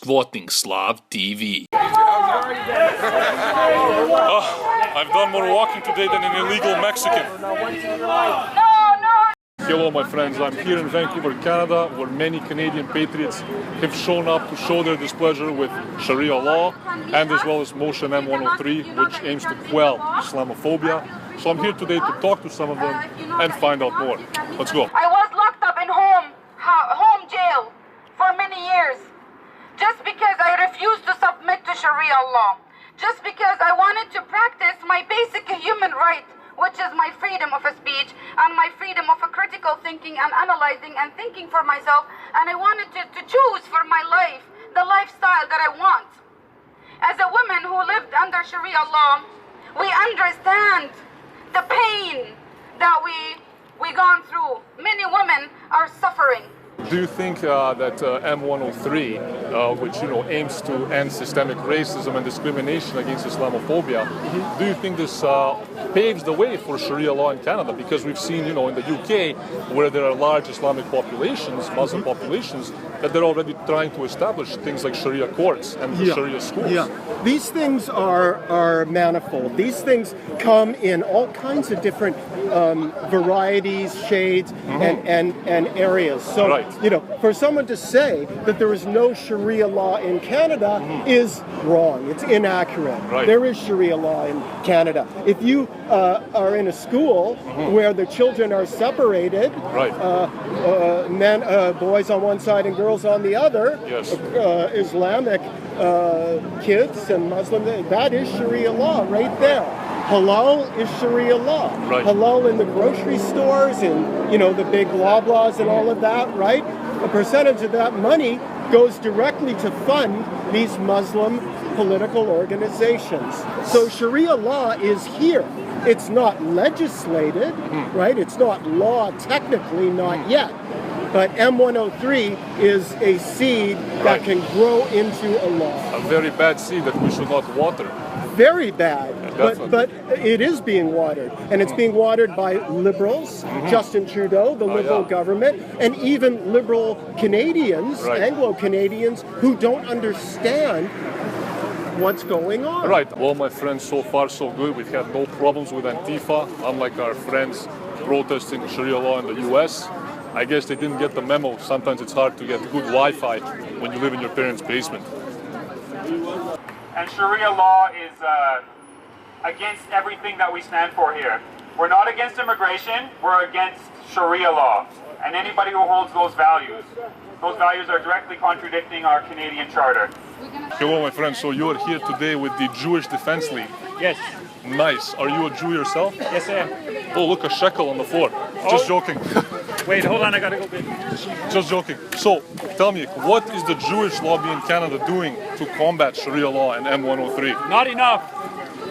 supporting Slav TV. I've done more walking today than an illegal Mexican. Hello my friends, I'm here in Vancouver, Canada, where many Canadian patriots have shown up to show their displeasure with Sharia law and as well as Motion M103, which aims to quell Islamophobia. So I'm here today to talk to some of them and find out more. Let's go. I was locked up in home jail for many years just because I refused to submit to Sharia law, just because I wanted to practice my basic human right, which is my freedom of speech and my freedom of critical thinking and analyzing and thinking for myself. And I wanted to choose for my life the lifestyle that I want. As a woman who lived under Sharia law, we understand the pain that we gone through. Many women are suffering. Do you think that M103, which aims to end systemic racism and discrimination against Islamophobia, do you think this paves the way for Sharia law in Canada? Because we've seen, in the UK, where there are large Islamic populations, Muslim populations, that they're already trying to establish things like Sharia courts and Sharia schools. Yeah, these things are manifold. These things come in all kinds of different varieties, shades, and areas. So, right. For someone to say that there is no Sharia law in Canada is wrong. It's inaccurate. Right. There is Sharia law in Canada. If you are in a school where the children are separated, right. Boys on one side and girls on the other, yes. Islamic kids and Muslim, that is Sharia law right there. Halal is Sharia law. Right. Halal in the grocery stores and the big Loblaws and all of that, right? A percentage of that money goes directly to fund these Muslim political organizations. So Sharia law is here. It's not legislated, right? It's not law technically, not yet. But M103 is a seed that can grow into a law. A very bad seed that we should not water. Very bad, but it is being watered, and it's being watered by liberals, Justin Trudeau, the liberal government, and even liberal Canadians, Anglo-Canadians, who don't understand what's going on. Right. Well, my friends, so far so good. We've had no problems with Antifa, unlike our friends protesting Sharia law in the US. I guess they didn't get the memo. Sometimes it's hard to get good Wi-Fi when you live in your parents' basement. And Sharia law is against everything that we stand for here. We're not against immigration, we're against Sharia law. And anybody who holds those values are directly contradicting our Canadian charter. Hello, my friend. So you are here today with the Jewish Defense League. Yes. Nice. Are you a Jew yourself? Yes, I am. Oh, look, a shekel on the floor. Just joking. Wait, hold on, I gotta go big. Just joking. So, tell me, what is the Jewish lobby in Canada doing to combat Sharia law and M103? Not enough.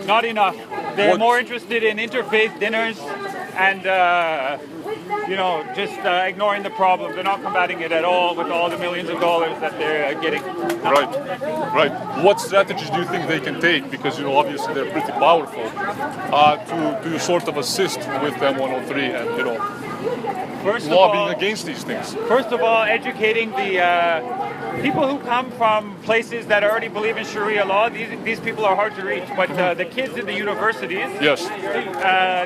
Not enough. They're more interested in interfaith dinners and, just ignoring the problem. They're not combating it at all with all the millions of dollars that they're getting. Right. What strategies do you think they can take? Because, obviously they're pretty powerful to sort of assist with M103 and, lobbying against these things. First of all, educating the people who come from places that already believe in Sharia law. These people are hard to reach, but the kids in the universities, yes,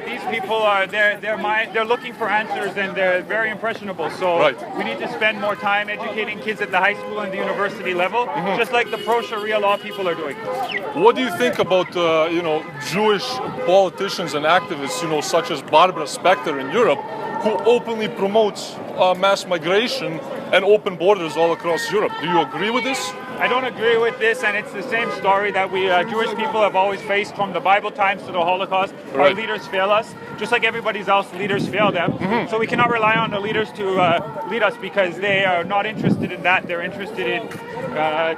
these people are they're looking for answers and they're very impressionable. So we need to spend more time educating kids at the high school and the university level, just like the pro-Sharia law people are doing. What do you think about Jewish politicians and activists, such as Barbara Specter in Europe, who openly promotes mass migration and open borders all across Europe? Do you agree with this? I don't agree with this, and it's the same story that we Jewish people have always faced from the Bible times to the Holocaust. Our leaders fail us, just like everybody else, leaders fail them. So we cannot rely on the leaders to lead us because they are not interested in that. They're interested in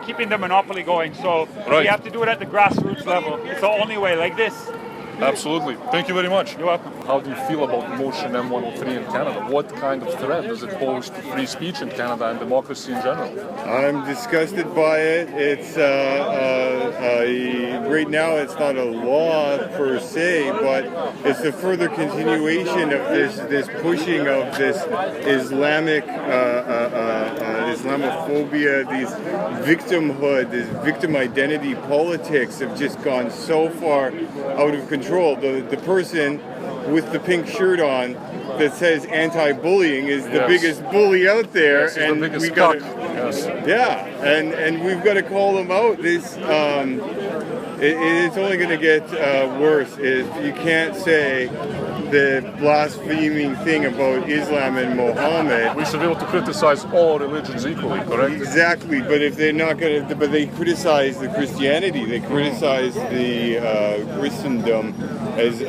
keeping the monopoly going. So we have to do it at the grassroots level. It's the only way, like this. Absolutely. Thank you very much. You're welcome. How do you feel about Motion M103 in Canada? What kind of threat does it pose to free speech in Canada and democracy in general? I'm disgusted by it. It's right now it's not a law per se, but it's a further continuation of this pushing of this Islamic Islamophobia, these victimhood, this victim identity politics have just gone so far out of control. The person with the pink shirt on that says anti-bullying is the biggest bully out there, yes, and the biggest we got yes. yeah, and we've got to call them out. This it's only going to get worse. If you can't say the blaspheming thing about Islam and Mohammed. We should be able to criticize all religions equally, correct? Exactly, but if they're not going to, but they criticize the Christianity, they criticize the Christendom as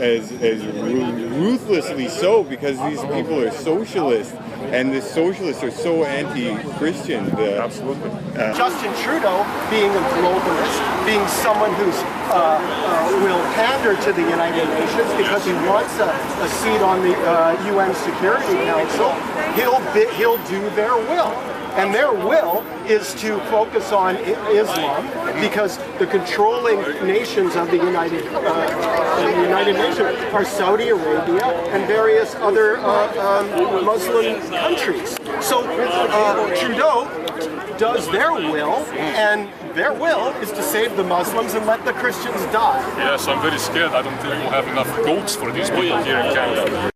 ruthlessly so, because these people are socialists, and the socialists are so anti-Christian. Absolutely. Justin Trudeau, being a globalist, being someone who's will pander to the United Nations because he wants a seat on the UN Security Council, he'll do their will. And their will is to focus on Islam, because the controlling nations of the United Nations are Saudi Arabia and various other Muslim countries. So Trudeau does their will, and their will is to save the Muslims and let the Christians die. Yes, I'm very scared. I don't think we'll have enough goats for these people here in Canada.